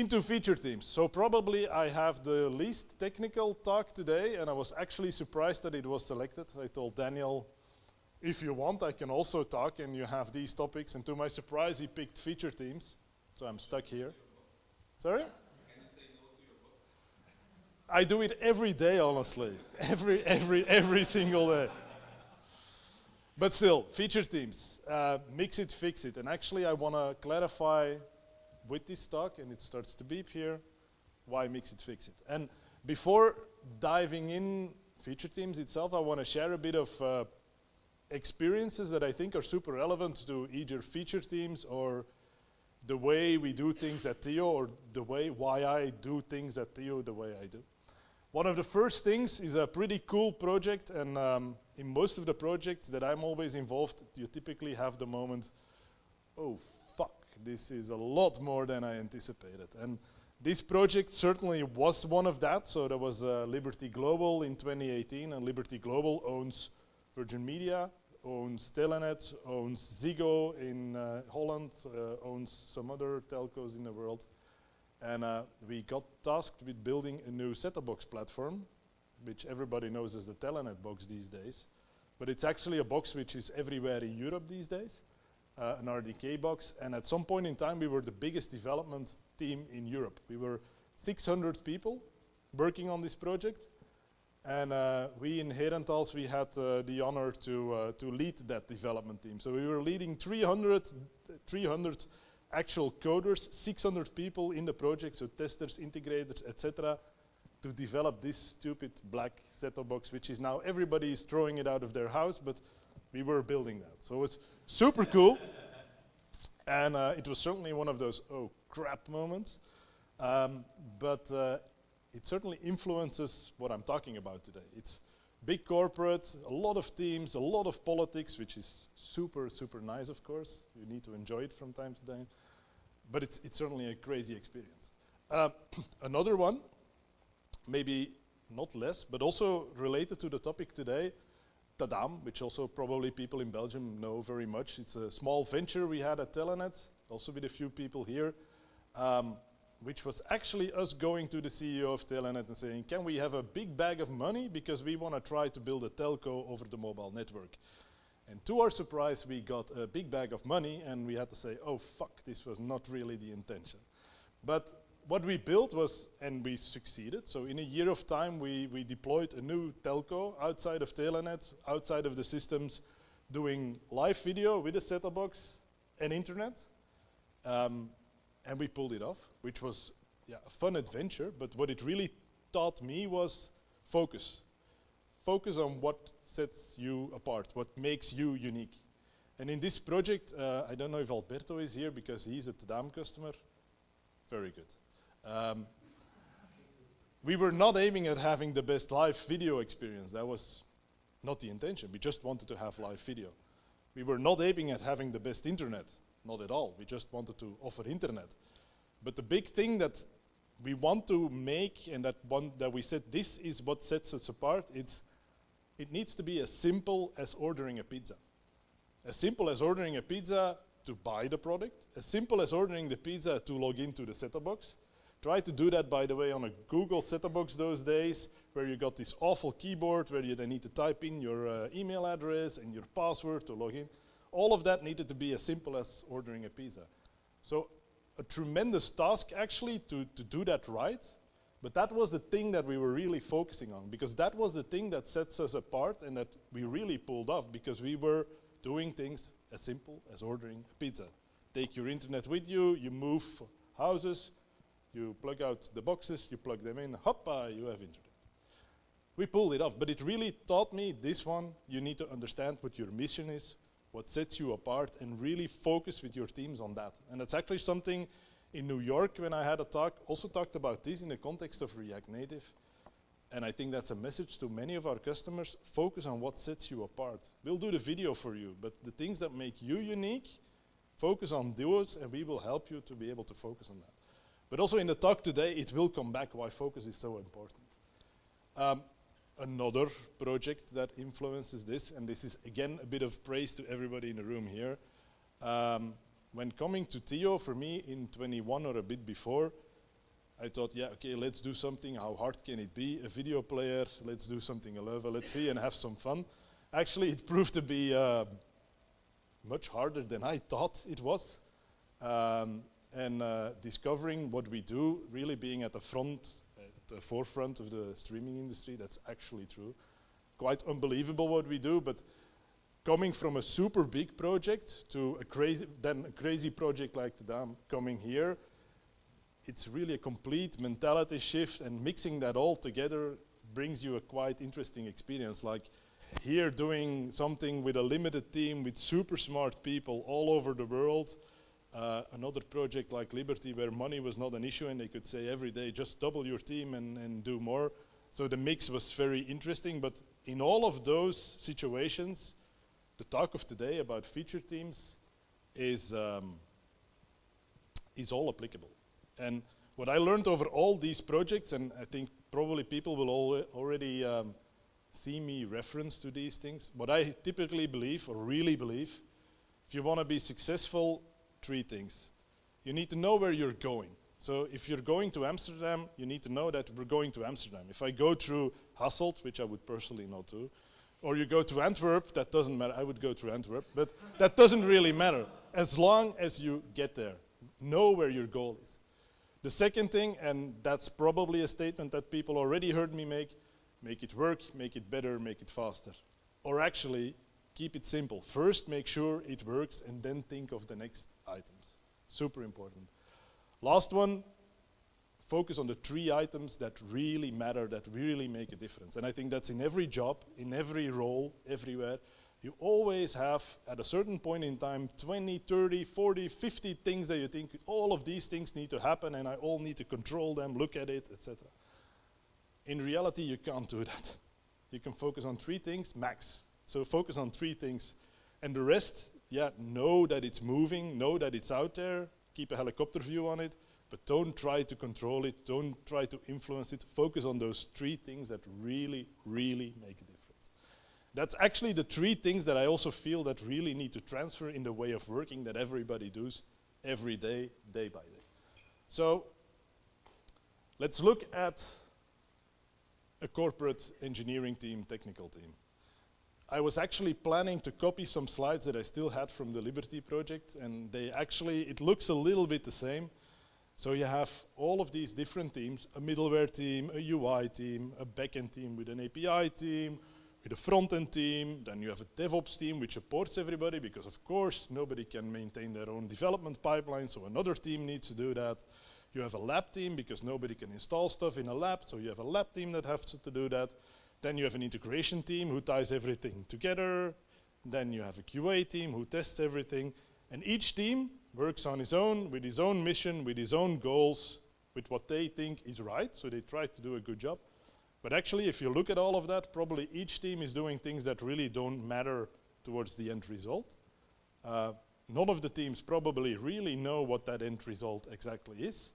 Into feature teams. So probably I have the least technical talk today, and I was actually surprised that it was selected. I told Daniel, if you want, I can also talk, and you have these topics. And to my surprise, he picked feature teams. So I'm stuck here. Sorry? Can you say no to your boss? I do it every day, honestly. Every single day. But still, feature teams. Mix it, fix it. And actually, I want to clarify with this talk, and it starts to beep here, why mix it, fix it. And before diving in feature teams itself, I want to share a bit of experiences that I think are super relevant to either feature teams or the way we do things at Theo, or the way why I do things at Theo the way I do. One of the first things is a pretty cool project, and in most of the projects that I'm always involved, you typically have the moment, oh fuck, this is a lot more than I anticipated. And this project certainly was one of that. So there was Liberty Global in 2018, and Liberty Global owns Virgin Media, owns Telenet, owns Ziggo in Holland, owns some other telcos in the world. And we got tasked with building a new set-top box platform, which everybody knows as the Telenet box these days. But it's actually a box which is everywhere in Europe these days, an RDK box. And at some point in time, we were the biggest development team in Europe. We were 600 people working on this project. And we in Herentals, we had the honor to lead that development team. So we were leading 300 actual coders, 600 people in the project, so testers, integrators, etc., to develop this stupid black set-top box, which is now everybody is throwing it out of their house, but we were building that. So it was super cool. And it was certainly one of those, oh crap moments. But it certainly influences what I'm talking about today. It's big corporate, a lot of teams, a lot of politics, which is super, super nice, of course. You need to enjoy it from time to time. But it's certainly a crazy experience. Another one, maybe not less, but also related to the topic today, Tadam, which also probably people in Belgium know very much. It's a small venture we had at Telenet, also with a few people here. Which was actually us going to the CEO of Telenet and saying, can we have a big bag of money because we want to try to build a telco over the mobile network. And to our surprise, we got a big bag of money, and we had to say, oh fuck, this was not really the intention. But what we built was, and we succeeded, so in a year of time we deployed a new telco outside of Telenet, outside of the systems, doing live video with a set-top box and internet. And we pulled it off, which was a fun adventure, but what it really taught me was focus. Focus on what sets you apart, what makes you unique. And in this project, I don't know if Alberto is here because he's a Tadam customer. Very good. We were not aiming at having the best live video experience. That was not the intention. We just wanted to have live video. We were not aiming at having the best internet. Not at all. We just wanted to offer internet. But the big thing that we want to make, and that we said this is what sets us apart, it needs to be as simple as ordering a pizza. As simple as ordering a pizza to buy the product, as simple as ordering the pizza to log into the set-top box. Try to do that, by the way, on a Google set-top box those days, where you got this awful keyboard where you then need to type in your email address and your password to log in. All of that needed to be as simple as ordering a pizza. So a tremendous task actually to do that right, but that was the thing that we were really focusing on, because that was the thing that sets us apart and that we really pulled off, because we were doing things as simple as ordering a pizza. Take your internet with you, you move houses, you plug out the boxes, you plug them in, hoppa, you have internet. We pulled it off, but it really taught me this one, you need to understand what your mission is, what sets you apart, and really focus with your teams on that. And that's actually something in New York when I had a talk, also talked about this in the context of React Native. And I think that's a message to many of our customers, focus on what sets you apart. We'll do the video for you, but the things that make you unique, focus on those, and we will help you to be able to focus on that. But also in the talk today, it will come back why focus is so important. Another project that influences this, and this is again a bit of praise to everybody in the room here. When coming to Theo, for me in 21 or a bit before, I thought, yeah, okay, let's do something. How hard can it be? A video player, let's do something a level, let's see, and have some fun. Actually, it proved to be much harder than I thought it was. Discovering what we do, really being at the forefront of the streaming industry, that's actually true. Quite unbelievable what we do, but coming from a super big project to a crazy project like the Dam, coming here, it's really a complete mentality shift, and mixing that all together brings you a quite interesting experience. Like here doing something with a limited team, with super smart people all over the world, another project like Liberty where money was not an issue and they could say every day just double your team and do more. So the mix was very interesting, but in all of those situations, the talk of today about feature teams is all applicable. And what I learned over all these projects, and I think probably people will already see me reference to these things, what I typically believe, or really believe, if you want to be successful, 3 things. You need to know where you're going. So if you're going to Amsterdam, you need to know that we're going to Amsterdam. If I go through Hasselt, which I would personally not do, or you go to Antwerp, that doesn't matter. I would go to Antwerp, but that doesn't really matter. As long as you get there, know where your goal is. The second thing, and that's probably a statement that people already heard me make it work, make it better, make it faster. Or actually, keep it simple. First, make sure it works, and then think of the next items. Super important. Last one, focus on the 3 items that really matter, that really make a difference. And I think that's in every job, in every role, everywhere. You always have, at a certain point in time, 20, 30, 40, 50 things that you think, all of these things need to happen, and I all need to control them, look at it, etc. In reality, you can't do that. You can focus on 3 things, max. So focus on 3 things. And the rest, yeah, know that it's moving, know that it's out there, keep a helicopter view on it, but don't try to control it, don't try to influence it. Focus on those 3 things that really, really make a difference. That's actually the 3 things that I also feel that really need to transfer in the way of working that everybody does every day, day by day. So let's look at a corporate engineering team, technical team. I was actually planning to copy some slides that I still had from the Liberty project, and it looks a little bit the same. So you have all of these different teams, a middleware team, a UI team, a backend team with an API team, with a front-end team, then you have a DevOps team which supports everybody because of course nobody can maintain their own development pipeline, so another team needs to do that. You have a lab team because nobody can install stuff in a lab, so you have a lab team that has to do that. Then you have an integration team who ties everything together. Then you have a QA team who tests everything. And each team works on his own, with his own mission, with his own goals, with what they think is right, so they try to do a good job. But actually, if you look at all of that, probably each team is doing things that really don't matter towards the end result. None of the teams probably really know what that end result exactly is.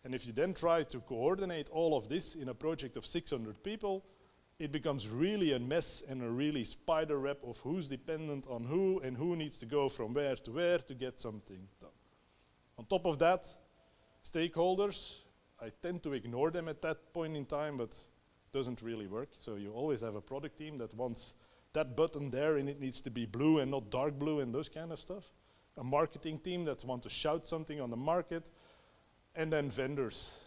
And if you then try to coordinate all of this in a project of 600 people, it becomes really a mess and a really spider web of who's dependent on who and who needs to go from where to get something done. On top of that, stakeholders, I tend to ignore them at that point in time, but it doesn't really work. So you always have a product team that wants that button there and it needs to be blue and not dark blue and those kind of stuff. A marketing team that wants to shout something on the market. And then vendors.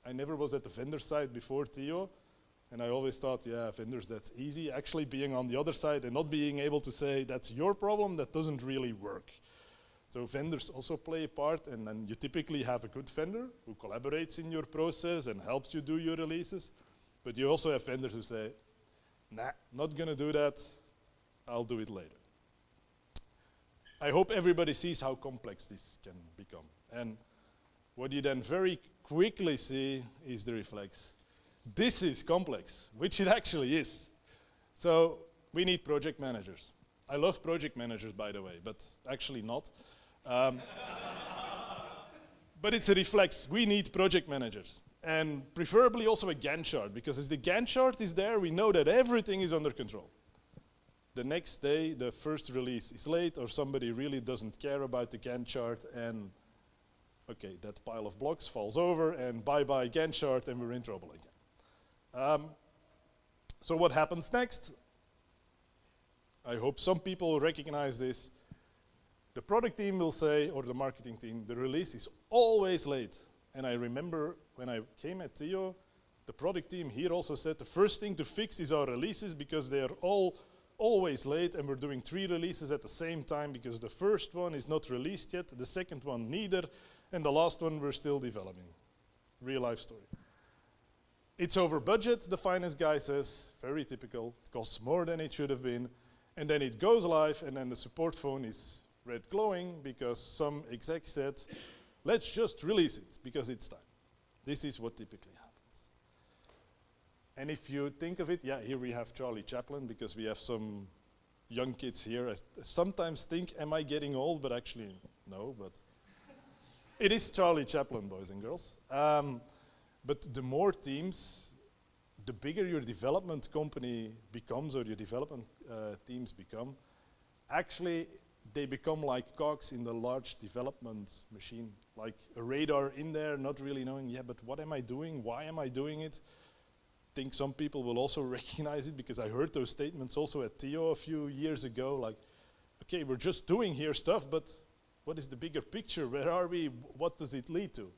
I never was at the vendor side before Theo, and I always thought, yeah, vendors, that's easy. Actually being on the other side and not being able to say, that's your problem, that doesn't really work. So vendors also play a part, and then you typically have a good vendor who collaborates in your process and helps you do your releases. But you also have vendors who say, nah, not gonna do that, I'll do it later. I hope everybody sees how complex this can become. And what you then very quickly see is the reflex. This is complex, which it actually is. So we need project managers. I love project managers, by the way, but actually not. But it's a reflex. We need project managers. And preferably also a Gantt chart, because as the Gantt chart is there, we know that everything is under control. The next day, the first release is late, or somebody really doesn't care about the Gantt chart, and Okay, that pile of blocks falls over, and bye-bye Gantt chart, and we're in trouble again. So what happens next? I hope some people recognize this. The product team will say, or the marketing team, the release is always late. And I remember when I came at Theo, the product team here also said the first thing to fix is our releases because they are all always late, and we're doing 3 releases at the same time because the first one is not released yet, the second one neither, and the last one we're still developing. Real life story. It's over budget, the finance guy says, very typical, it costs more than it should have been, and then it goes live, and then the support phone is red glowing because some exec said, let's just release it because it's time. This is what typically happens. And if you think of it, yeah, here we have Charlie Chaplin because we have some young kids here. I sometimes think, am I getting old? But actually, no, but it is Charlie Chaplin, boys and girls. But the more teams, the bigger your development company becomes, or your development teams become, actually they become like cogs in the large development machine, like a radar in there, not really knowing, yeah, but what am I doing? Why am I doing it? I think some people will also recognize it because I heard those statements also at Theo a few years ago, like, okay, we're just doing here stuff, but what is the bigger picture? Where are we? What does it lead to?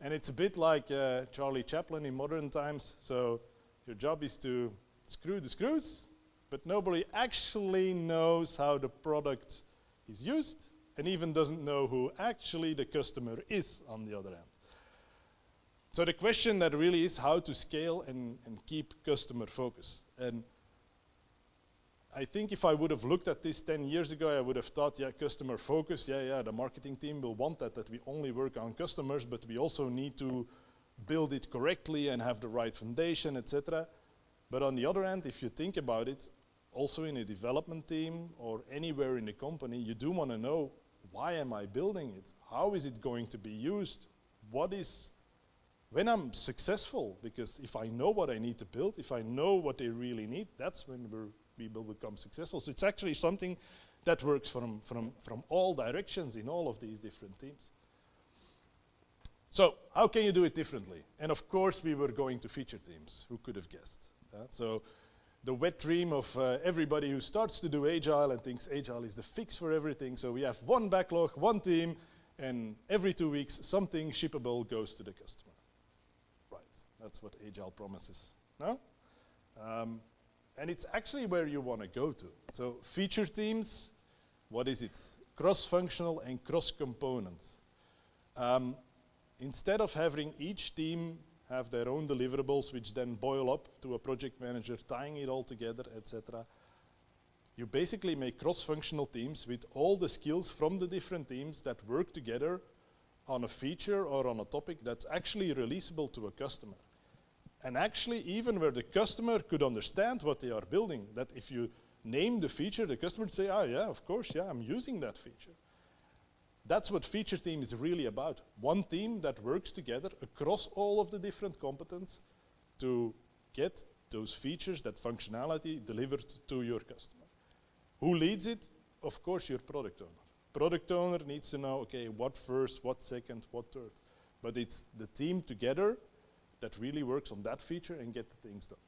And it's a bit like Charlie Chaplin in modern times. So your job is to screw the screws, but nobody actually knows how the product is used and even doesn't know who actually the customer is on the other hand. So the question that really is how to scale and keep customer focus. And I think if I would have looked at this 10 years ago, I would have thought, yeah, customer focus, yeah, the marketing team will want that we only work on customers, but we also need to build it correctly and have the right foundation, etc. But on the other hand, if you think about it, also in a development team or anywhere in the company, you do want to know, why am I building it? How is it going to be used? When I'm successful, because if I know what I need to build, if I know what they really need, that's when we will become successful. So it's actually something that works from all directions in all of these different teams. So how can you do it differently? And of course we were going to feature teams. Who could have guessed? So the wet dream of everybody who starts to do Agile and thinks Agile is the fix for everything. So we have one backlog, one team, and every 2 weeks something shippable goes to the customer. Right, that's what Agile promises. No? And it's actually where you want to go to. So feature teams, what is it? Cross-functional and cross-components. Instead of having each team have their own deliverables, which then boil up to a project manager tying it all together, etc., you basically make cross-functional teams with all the skills from the different teams that work together on a feature or on a topic that's actually releasable to a customer. And actually, even where the customer could understand what they are building, that if you name the feature, the customer would say, oh yeah, of course, yeah, I'm using that feature. That's what feature team is really about. One team that works together across all of the different competence to get those features, that functionality delivered to your customer. Who leads it? Of course, your product owner. Product owner needs to know, okay, what first, what second, what third. But it's the team together that really works on that feature and get the things done.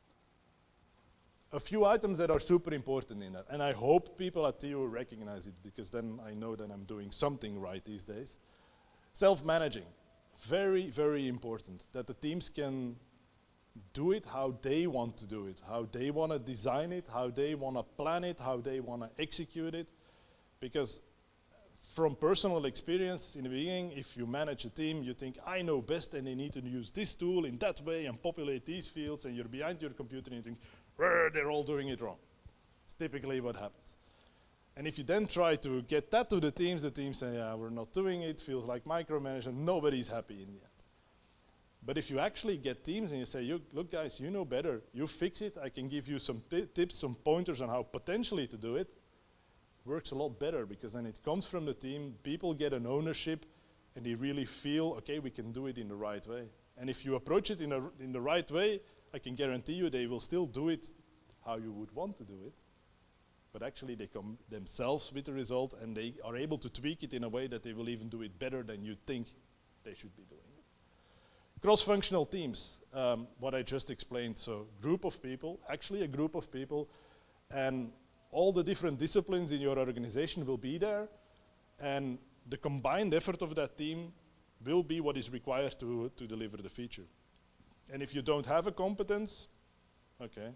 A few items that are super important in that, and I hope people at THEO recognize it, because then I know that I'm doing something right these days. Self-managing, very, very important, that the teams can do it how they want to do it, how they want to design it, how they want to plan it, how they want to execute it. Because from personal experience, in the beginning, if you manage a team, you think, I know best, and they need to use this tool in that way and populate these fields, and you're behind your computer and you think, they're all doing it wrong. It's typically what happens. And if you then try to get that to the teams say, yeah, we're not doing it, feels like micromanagement, nobody's happy in the end. But if you actually get teams and you say, look guys, you know better, you fix it, I can give you some tips, some pointers on how potentially to do it, works a lot better, because then it comes from the team, people get an ownership, and they really feel, okay, we can do it in the right way. And if you approach it in the right way, I can guarantee you they will still do it how you would want to do it, but actually they come themselves with the result, and they are able to tweak it in a way that they will even do it better than you think they should be doing it. Cross-functional teams, what I just explained. So group of people, actually a group of people, and all the different disciplines in your organization will be there, and the combined effort of that team will be what is required to deliver the feature. And if you don't have a competence, okay,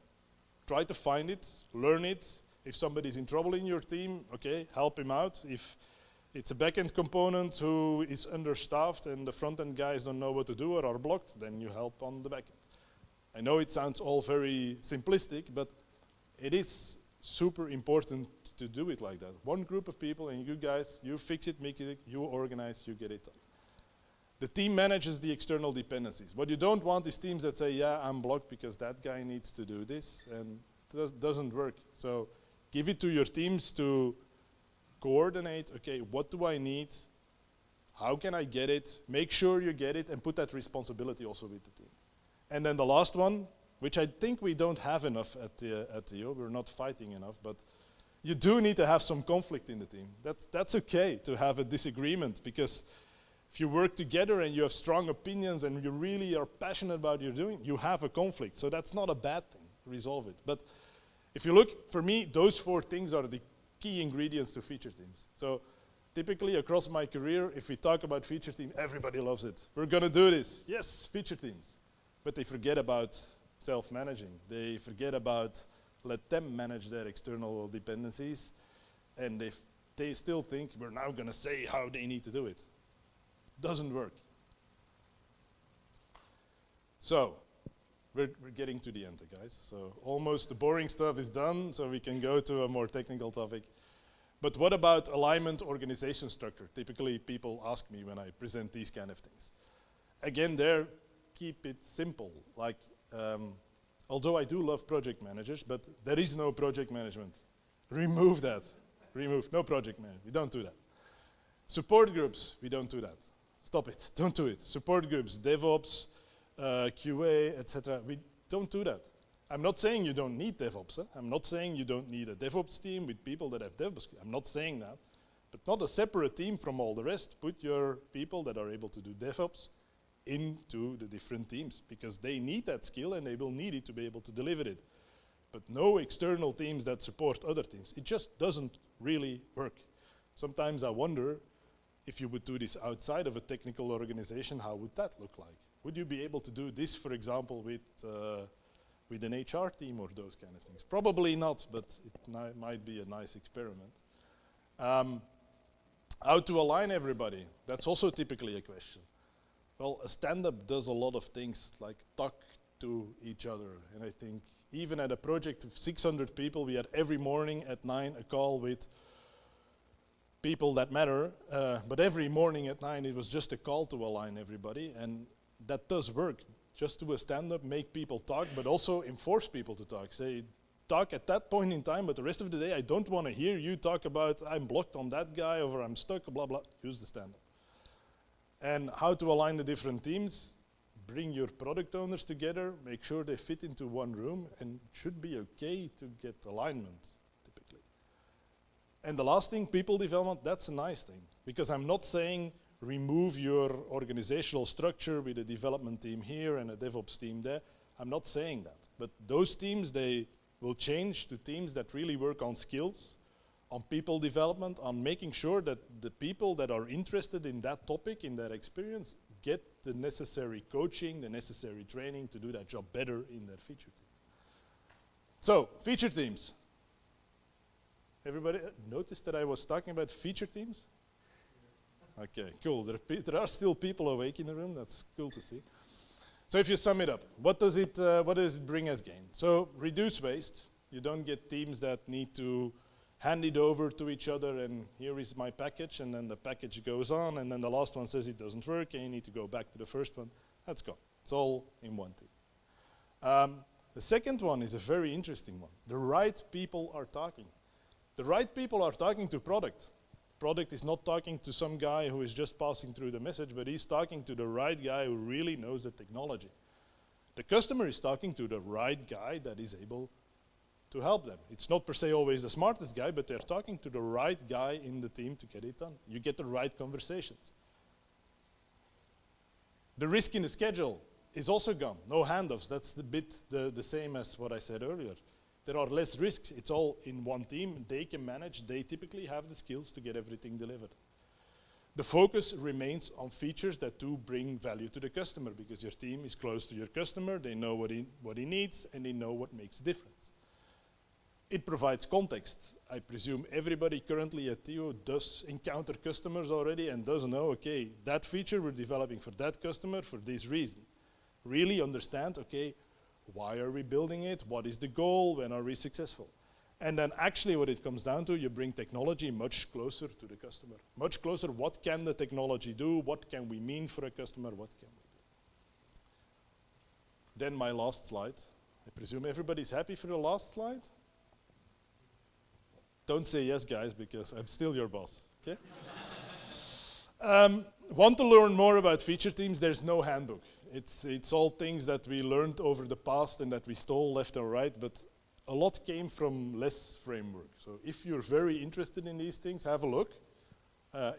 try to find it, learn it. If somebody's in trouble in your team, okay, help him out. If it's a back-end component who is understaffed and the front-end guys don't know what to do or are blocked, then you help on the back-end. I know it sounds all very simplistic, but it is super important to do it like that. One group of people and you guys, you fix it, make it, you organize, you get it done. The team manages the external dependencies. What you don't want is teams that say, yeah, I'm blocked because that guy needs to do this, and it doesn't work. So give it to your teams to coordinate, okay, what do I need? How can I get it? Make sure you get it and put that responsibility also with the team. And then the last one, which I think we don't have enough at THEO, we're not fighting enough, but you do need to have some conflict in the team. That's okay to have a disagreement, because if you work together and you have strong opinions and you really are passionate about what you're doing, you have a conflict. So that's not a bad thing, resolve it. But if you look, for me, those 4 things are the key ingredients to feature teams. So typically across my career, if we talk about feature team, everybody loves it. We're gonna do this, yes, feature teams. But they forget about self-managing. They forget about let them manage their external dependencies, and they still think we're now gonna say how they need to do it. Doesn't work. So, we're getting to the end, guys. So almost the boring stuff is done, so we can go to a more technical topic. But what about alignment organization structure? Typically, people ask me when I present these kind of things. Again, there, keep it simple. Like, although I do love project managers, but there is no project management. Remove that. Remove, no project management. We don't do that. Support groups, we don't do that. Stop it, don't do it. Support groups, DevOps, QA, etc. We don't do that. I'm not saying you don't need DevOps. I'm not saying you don't need a DevOps team with people that have DevOps. I'm not saying that. But not a separate team from all the rest. Put your people that are able to do DevOps into the different teams, because they need that skill and they will need it to be able to deliver it. But no external teams that support other teams. It just doesn't really work. Sometimes I wonder, if you would do this outside of a technical organization, how would that look like? Would you be able to do this, for example, with an HR team or those kind of things? Probably not, but it might be a nice experiment. How to align everybody? That's also typically a question. Well, a stand-up does a lot of things, like talk to each other. And I think even at a project of 600 people, we had every morning at 9 a call with people that matter, but every morning at 9 it was just a call to align everybody, and that does work. Just do a stand-up, make people talk, but also enforce people to talk. Say, talk at that point in time, but the rest of the day I don't want to hear you talk about I'm blocked on that guy or I'm stuck, blah, blah. Use the stand-up. And how to align the different teams, bring your product owners together, make sure they fit into one room, and it should be okay to get alignment. And the last thing, people development, that's a nice thing. Because I'm not saying remove your organizational structure with a development team here and a DevOps team there. I'm not saying that. But those teams, they will change to teams that really work on skills, on people development, on making sure that the people that are interested in that topic, in that experience, get the necessary coaching, the necessary training to do that job better in their feature team. So, feature teams. Everybody noticed that I was talking about feature teams? Okay, cool. There are still people awake in the room. That's cool to see. So if you sum it up, what does it bring as gain? So reduce waste. You don't get teams that need to hand it over to each other and here is my package, and then the package goes on, and then the last one says it doesn't work and you need to go back to the first one. That's gone. It's all in one team. The second one is a very interesting one. The right people are talking. The right people are talking to product. Product is not talking to some guy who is just passing through the message, but he's talking to the right guy who really knows the technology. The customer is talking to the right guy that is able to help them. It's not per se always the smartest guy, but they're talking to the right guy in the team to get it done. You get the right conversations. The risk in the schedule is also gone. No handoffs. That's the same as what I said earlier. There are less risks. It's all in one team. They can manage. They typically have the skills to get everything delivered. The focus remains on features that do bring value to the customer, because your team is close to your customer. They know what he needs, and they know what makes a difference. It provides context. I presume everybody currently at Theo does encounter customers already and does know, okay, that feature we're developing for that customer for this reason. Really understand, okay, why are we building it? What is the goal? When are we successful? And then actually what it comes down to, you bring technology much closer to the customer. Much closer, what can the technology do? What can we mean for a customer? What can we do? Then my last slide. I presume everybody's happy for the last slide? Don't say yes, guys, because I'm still your boss, okay? Want to learn more about feature teams? There's no handbook. It's all things that we learned over the past and that we stole left and right, but a lot came from less framework. So if you're very interested in these things, have a look. I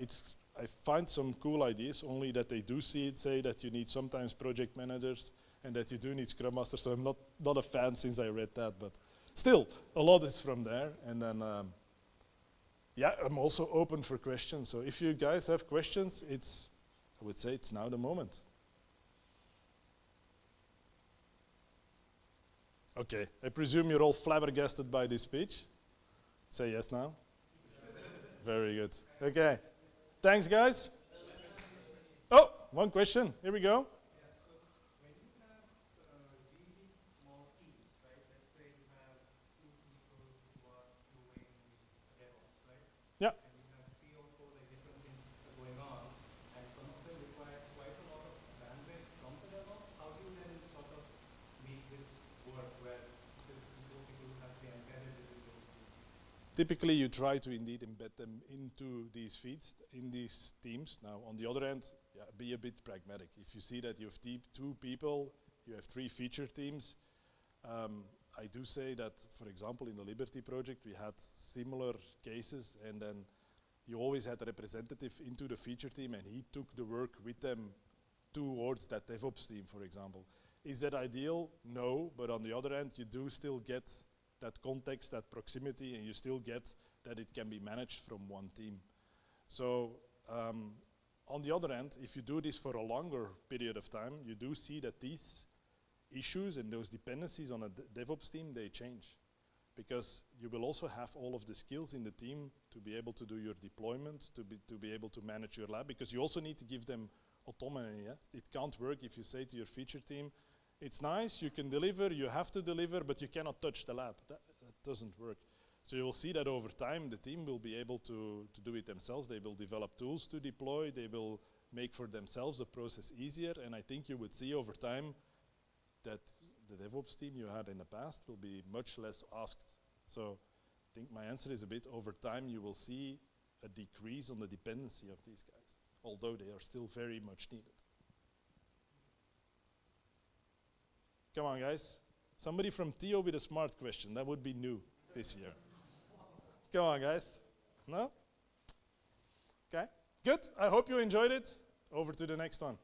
find some cool ideas, only that they do say that you need sometimes project managers and that you do need Scrum Masters, so I'm not a fan since I read that, but still, a lot is from there. And then, yeah, I'm also open for questions. So if you guys have questions, I would say it's now the moment. Okay, I presume you're all flabbergasted by this speech. Say yes now. Very good. Okay, thanks, guys. Oh, one question. Here we go. Yeah. And you have 3 or 4 different things going on, and some of them require quite a lot of bandwidth from the DevOps. How do you then sort of make this work where the people have to be embedded within those teams? Typically, you try to indeed embed them into these feeds, in these teams. Now, on the other hand, yeah, be a bit pragmatic. If you see that you have 2 people, you have 3 feature teams, I do say that, for example, in the Liberty project, we had similar cases, and then you always had a representative into the feature team, and he took the work with them towards that DevOps team, for example. Is that ideal? No, but on the other hand, you do still get that context, that proximity, and you still get that it can be managed from one team. So, on the other hand, if you do this for a longer period of time, you do see that these issues and those dependencies on a DevOps team, they change. Because you will also have all of the skills in the team to be able to do your deployment, to be able to manage your lab, because you also need to give them autonomy. Yeah? It can't work if you say to your feature team, it's nice, you can deliver, you have to deliver, but you cannot touch the lab. That doesn't work. So you will see that over time, the team will be able to do it themselves. They will develop tools to deploy. They will make for themselves the process easier. And I think you would see over time that the DevOps team you had in the past will be much less asked. So I think my answer is a bit, over time you will see a decrease on the dependency of these guys, although they are still very much needed. Come on, guys. Somebody from THEO with a smart question. That would be new this year. Come on, guys. No? Okay, good. I hope you enjoyed it. Over to the next one.